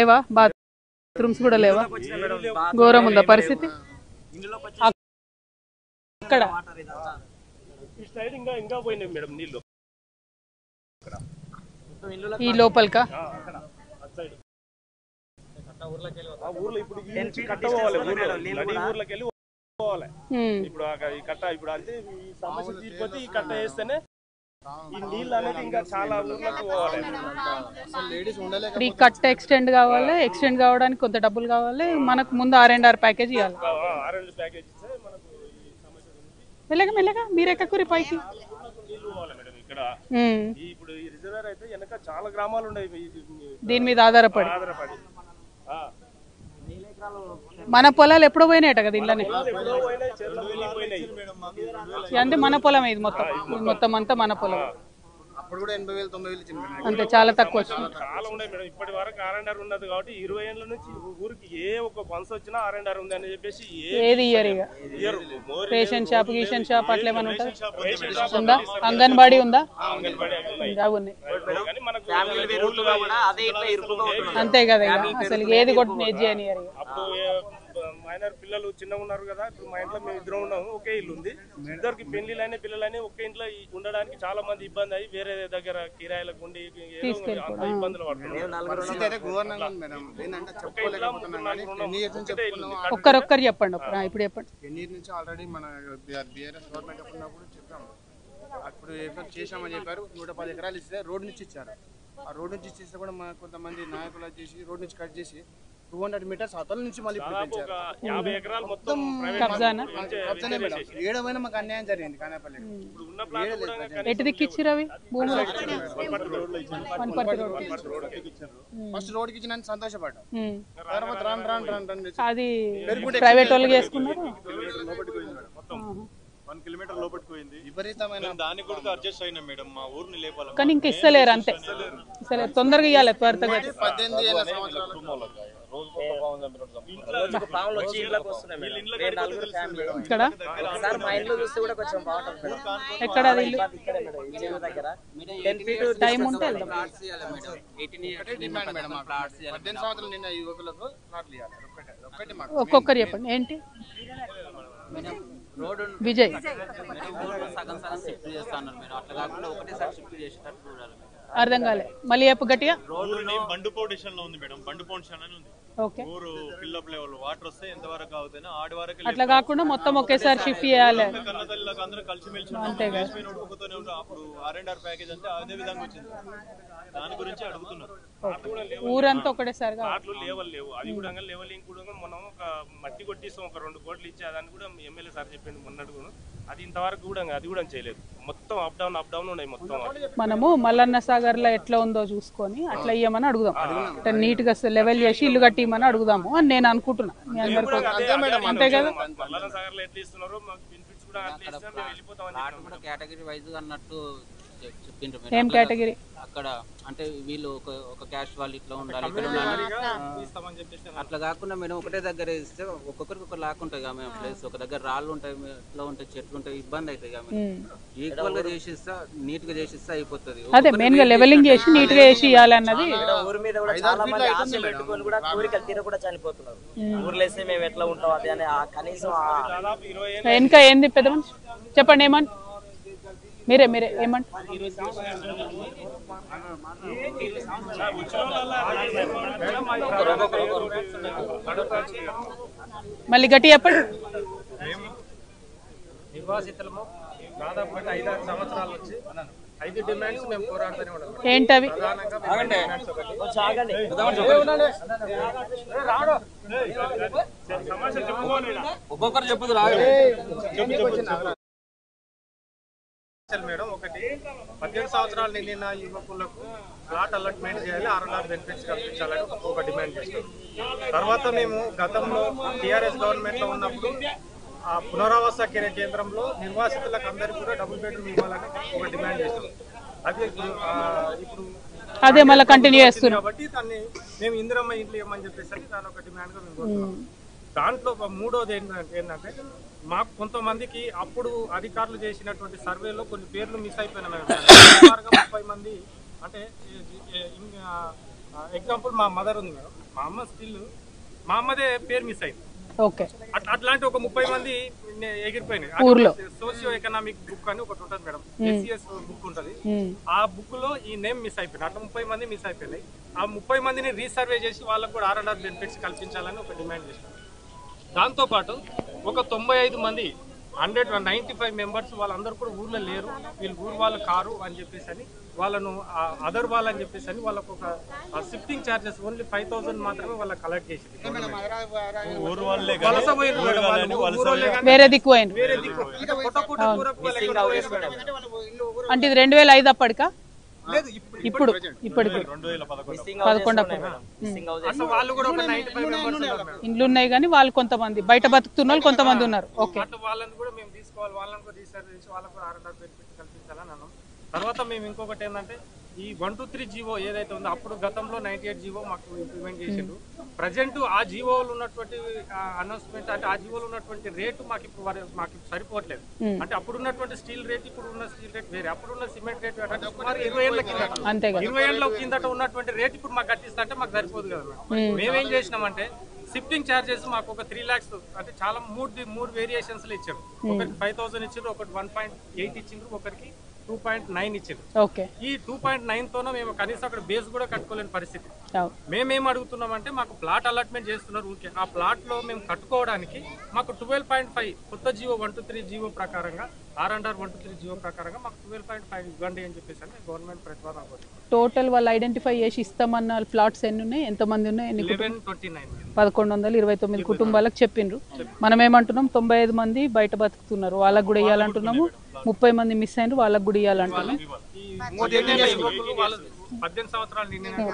లేవా బాత్రూమ్స్ కూడా లేవా? ఘోరం ఉందా పరిస్థితి అక్కడ? ఈ లోపలికా? ఈ కట్ట ఎక్స్టెండ్ కావాలి, ఎక్స్టెండ్ కావడానికి కొంత డబ్బులు కావాలి. మనకు ముందు R&R ప్యాకేజ్ ఇవ్వాలి. మెల్లగా మెల్లగా మీరు ఎక్కకూరి పైకి. దీని మీద ఆధారపడి మన పొలాలు ఎప్పుడో పోయినాయట కదా ఇళ్ళని. అంటే మన పొలం ఇది మొత్తం, మొత్తం అంతా మన పొలం. అంతే, చాలా తక్కువ వచ్చింది. చాలా ఉన్నాయి మేడం. ఇప్పటి వరకు R&R ఉన్నది కాబట్టి 20 ఏళ్ల నుంచి ఊరికి ఏ ఒక ఫండ్స్ వచ్చినా R&R ఉంది అని చెప్పేసి ఏది ఇయర్ ఇక రేషన్ షాప్, గీషన్ షాప్ అట్లా ఏమైనా ఉంటుంది ఉందా? అంగన్వాడీ ఉందా? అంతే కదా, అసలు ఏది కొట్టిన ఏది చేయని మైనర్ పిల్లలు చిన్నగా ఉన్నారు కదా. ఇప్పుడు మా ఇంట్లో మేము ఇద్దరం ఉన్నాము, ఒకే ఇల్లు ఉంది. ఇద్దరికి పెళ్లిళ్ళని పిల్లలని ఒకే ఇంట్లో ఉండడానికి చాలా మంది ఇబ్బంది అయ్యి వేరే దగ్గర కిరాయిలకు ఉండి ఇబ్బందులు పడుతున్నారు. ఒక్కరొక్కరు చెప్పండి, ఇప్పుడు చెప్పండి. ఎన్ని నుంచి ఆల్రెడీ మన బీఆర్ఎస్ గవర్నమెంట్ ఉన్నప్పుడు చెప్పాము, అప్పుడు చేసామని చెప్పారు. 110 ఎకరాలు ఇస్తే రోడ్ నుంచి ఇచ్చారు. ఆ రోడ్ నుంచి ఇచ్చేస్తే కూడా మా కొంతమంది నాయకులు చేసి రోడ్ నుంచి కట్ చేసి 200 మీటర్స్ అతల నుంచి మళ్ళీ ఏడమైనా మాకు అన్యాయం జరిగింది. కానేపల్లి ఎటు దిక్కిచ్చిరు అవి భూములు? ఫస్ట్ రోడ్కి ఇచ్చిన సంతోషపడ్డా. తర్వాత అది ప్రైవేట్ వాళ్ళు చేసుకున్నారు. 1 కిలోమీటర్ లోపలికి పోయింది. విపరీతమైన దాన్ని కూడా అడ్జస్ట్ అయినా మేడం, మా ఊరిని లేపాలి. కానీ ఇంకా ఇస్తలేరు, అంతే ఇస్తలేరు. తొందరగా ఇవ్వాలి, త్వరగా. 18 ఏళ్ళ సంవత్సరాలు ఇక్కడ ఎక్కడ టైం ఉంటే ఒక్కొక్కరు చెప్పండి. ఏంటి విజయ్? అర్థం కాలే, మళ్ళీ చెప్పు గట్టిగా. బండుపౌ డిషన్ లో ఉంది మేడం, బండుపౌ డిషన్ అని ఉంది. ఊరు ఫిల్అప్ లెవెల్ వాటర్ వస్తే ఎంత వరకు అవుతాయి ఆడి వరకు, అట్లా కాకుండా మొత్తం ఒకేసారి షిఫ్ట్ చేయాలి. కన్నతల్లికి అందరూ కలిసి మెలిసి అప్పుడు R&R ప్యాకేజ్ అంటే అదే విధంగా వచ్చింది. దాని గురించి అడుగుతున్నారు. ఊరంతా ఒకటేసారి లేవు. అది కూడా లెవెలింగ్ కూడా మనం ఒక మట్టి కొట్టిస్తాం, ఒక 2 కోట్లు ఇచ్చి దాన్ని కూడా ఎమ్మెల్యే సార్ చెప్పింది మొన్నటి కూడా. అది ఇంతవరకు కూడా అది కూడా చేయలేదు. మొత్తం అప్ డౌన్ ఉన్నాయి మొత్తం. మనము మల్లన్న సాగర్ లో ఎట్లా ఉందో చూసుకొని అట్లా ఇయ్యమని అడుగుదాం. నీట్ గా లెవెల్ చేసి ఇల్లు కట్టిమని అడుగుదాము అని నేను అనుకుంటున్నా. మీ అందరికీ అంతే కదా? మల్లన్న సాగర్ లో ఎట్లా ఇస్తున్నారో మాకు బెనిఫిట్స్ కూడా అట్లా ఇస్తే మేము వెళ్ళిపోతాం. కేటగిరీ వైజ్ గా అన్నట్టు చెప్పిండ్రు. ఏం కేటగిరీ? అక్కడ అంటే వీళ్ళు ఒక క్యాష్ వాళ్ళు ఇట్లా ఉండాలి, అట్లా కాకుండా మేడం ఒకటే దగ్గర ఇస్తే ఒక్కొక్కరికి ఒక లాక్ ఉంటాయి కదా మేము ప్లేస్. ఒక దగ్గర రాళ్ళు ఉంటాయి, ఇట్లా ఉంటాయి, చెట్లు ఉంటాయి, ఇబ్బంది అవుతాయి కదా మేము. ఈక్వల్ గా చేసిస్తా, నీట్ గా చేసిస్తా అయిపోతుంది. అదే మెయిన్ గా లెవెలింగ్ చేసి నీట్ గా చేసి ఇవ్వాలి అన్నది. ఊరి మీద కూడా చాలా మంది ఆశ పెట్టుకొని కూడా కోరికలు తీర కూడా చనిపోతున్నారు. ఊర్లేస్తే మేము ఎట్లా ఉంటాం అది అని కనీసం. ఇంకా ఏంది పెద్ద మనిషి చెప్పండి, ఏమని మీరే ఏమంటారు? మళ్ళీ గట్టి చెప్పండి. నిర్వాసితులము దాదాపు 5-6 సంవత్సరాల నుంచి 5 డిమాండ్స్ మేము పోరాడుతూనే ఉన్నాం. ఏంటవి? ఒక్కొక్కరు చెప్పదు మేడం. ఒకటి 18 సంవత్సరాలు నిండిన యువకులకు ప్లాట్ అలాట్మెంట్ చేయాలి, R&R బెనిఫిట్స్ కల్పించాలని ఒక డిమాండ్ చేస్తాం. తర్వాత మేము గతంలో టీఆర్ఎస్ గవర్నమెంట్ లో ఉన్నప్పుడు ఆ పునరావాస కేంద్రంలో నిర్వాసితులకు అందరికీ కూడా డబుల్ బెడ్రూమ్ ఇవ్వాలని ఒక డిమాండ్ చేస్తాం. అది ఇప్పుడు అదే మళ్ళీ కంటిన్యూ చేస్తున్నాం కాబట్టి దాన్ని మేము ఇందిరమ్మ ఇంట్లో ఇవ్వమని చెప్పేసరికి దాని ఒక డిమాండ్ గా మేము కోరుతున్నాం. దాంట్లో మూడోది ఏంటంటే మాకు కొంతమందికి అప్పుడు అధికారులు చేసినటువంటి సర్వేలో కొన్ని పేర్లు మిస్ అయిపోయినాయి. 30 మంది అంటే ఎగ్జాంపుల్ మా మదర్ ఉంది మేడం, మా అమ్మ స్టిల్ మా అమ్మదే పేరు మిస్ అయింది. ఓకే, అట్లాంటి ఒక 30 మంది ఎగిరిపోయినాయి. ఊర్లో సోషియో ఎకనామిక్ బుక్ అని ఒకటి ఉంటుంది మేడం, SCS బుక్ ఉంటది. ఆ బుక్ లో ఈ నేమ్ మిస్ అయిపోయింది. అట్లా 30 మంది మిస్ అయిపోయినాయి. ఆ 30 మందిని రీసర్వే చేసి వాళ్ళకు కూడా R&R బెనిఫిట్స్ కల్పించాలని ఒక డిమాండ్ చేశారు. దాంతో పాటు ఒక 95 మంది 195 మెంబర్స్ వాళ్ళందరూ కూడా ఊర్లో లేరు, వీళ్ళు ఊరు వాళ్ళు కారు అని చెప్పేసి అని వాళ్ళను అదర్ వాళ్ళు అని చెప్పేసి అని వాళ్ళకు ఒక షిఫ్టింగ్ ఛార్జెస్ ఓన్లీ 5000 మాత్రమే వాళ్ళకి కలెక్ట్ చేసింది. వేరే దిక్కు అంటే ఇది 2005 అప్పటికా? ఇప్పుడు ఇప్పటికి 11 వాళ్ళు కూడా ఒక 95 మెంబర్స్ ఇండ్లు ఉన్నాయి కానీ వాళ్ళు కొంతమంది బయట బతుకుతున్న వాళ్ళు కొంతమంది ఉన్నారు. ఓకే, వాళ్ళని కూడా మేము తీసుకోవాలి, వాళ్ళని కూడా రీసర్వ్ చేసి వాళ్ళకు కూడా R&R బెనిఫిట్ కల్పించాలని అన్నాం. తర్వాత మేము ఇంకొకటి ఏంటంటే ఈ 123 జీవో ఏదైతే ఉందో అప్పుడు గతంలో 98 జీవో మాకు ఇంప్లిమెంట్ చేసిండు. ప్రజెంట్ ఆ జీవోలు ఉన్నటువంటి అనౌన్స్మెంట్ అంటే ఆ జీవోలు ఉన్నటువంటి రేటు మాకు సరిపోవట్లేదు. అంటే అప్పుడు ఉన్నటువంటి స్టీల్ రేట్ ఇప్పుడు ఉన్న స్టీల్ రేట్ వేరే, అప్పుడున్న సిమెంట్ రేట్ అంటే సుమారు 20 ఏళ్ల కిందట 20 ఏళ్ల కిందట ఉన్నటువంటి రేట్ ఇప్పుడు మాకు కట్టిస్తా అంటే మాకు సరిపోదు కదా. మేమేం చేసినామంటే షిఫ్టింగ్ చార్జెస్ మాకు ఒక 3 lakhs అంటే చాలా మూడు వేరియేషన్స్ లో ఇచ్చారు. ఒకరికి 5000 ఇచ్చారు, ఒకటి 1.8 ఇచ్చిండ్రు, ఒకరికి 2.9 ఇచ్చారు. ఈ 2.9 తోనే మేము కనీసం అక్కడ బేస్ కూడా కట్టుకోలేని పరిస్థితి. మేమేం అడుగుతున్నామంటే మాకు ప్లాట్ అలాట్మెంట్ చేస్తున్నారు ఊరికే, ఆ ప్లాట్ లో మేము కట్టుకోవడానికి మాకు 12.5 కొత్త జీవో 123 జీవో ప్రకారంగా R&R 123 జీవో ప్రకారంగా మాకు 12.5 ఇవ్వండి అని చెప్పేసి అంటే గవర్నమెంట్ ప్రతిపాదన. టోటల్ వాళ్ళు ఐడెంటిఫై చేసి ఇస్తామన్న ఫ్లాట్స్ ఎన్ని ఉన్నాయి, ఎంతమంది ఉన్నాయి? 1129 కుటుంబాలకు చెప్పిండ్రు. మనం ఏమంటున్నాం 95 మంది బయట బతుకుతున్నారు వాళ్ళకు కూడా ఇవ్వాలంటున్నాము, 30 మంది మిస్ అయినారు వాళ్ళకు కూడా ఇవ్వాలంటున్నాం.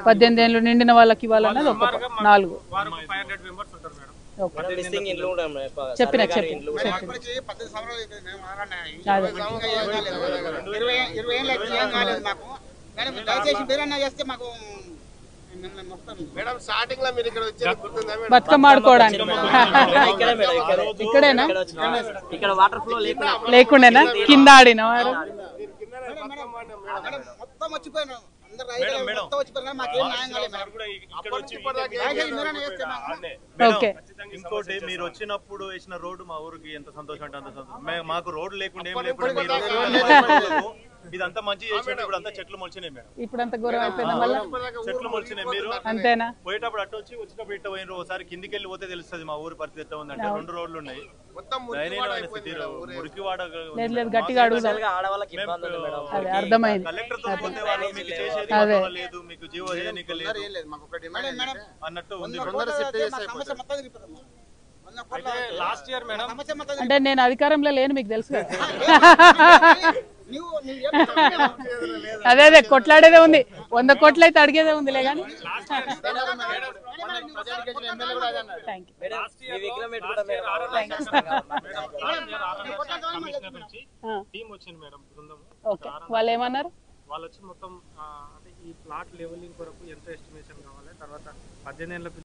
18 ఏళ్ళు నిండిన వాళ్ళకి ఇవ్వాలన్నది ఒక 4. చెప్పిన బతుకమ్మ ఆడుకోవడానికి ఇక్కడేనా లేకుండేనా కింద ఆడిన వారు? ఇంకోటి మీరు వచ్చినప్పుడు వేసిన రోడ్డు మా ఊరికి ఎంత సంతోషం అంటే అంత సంతోషం. మాకు రోడ్డు లేకుండా ఏం లేకుండా ఇదంతా మంచి చేసి ఇప్పుడు అంతా చెట్లు మొలిచినాయి మేడం. ఇప్పుడు అంత ఘోరం అయిపోయింది మళ్ళీ చెట్లు మొలిచినాయి. మీరు అంతేనా? పోయేటప్పుడు అటు వచ్చి వచ్చినప్పుడు ఇట్ట పోయిన ఒకసారి కిందికి వెళ్ళి పోతే తెలుస్తుంది మా ఊరు పరిస్థితి ఎట్లా ఉందంటే. 2 రోడ్లు ఉన్నాయి, మురికివాడ గట్టిగా అడుగుదాం, అర్థమైంది. కలెక్టర్ తో పోతే వాళ్ళు మీకు చేసేది లేదు, మీకు జీవో చేయడానికి లేదు అన్నట్టు ఉంది. అంటే నేను అధికారంలో లేను మీకు తెలుసు కదా. అదే కొట్లాడేదే ఉంది, 100 కోట్లు అయితే అడిగేదే ఉందిలే కానీ. వాళ్ళు ఏమన్నారు? వాళ్ళు వచ్చి మొత్తం ఈ ప్లాట్ లెవెలింగ్ కొరకు ఎంత ఎస్టిమేషన్ కావాలి, తర్వాత 18 ఏళ్ళ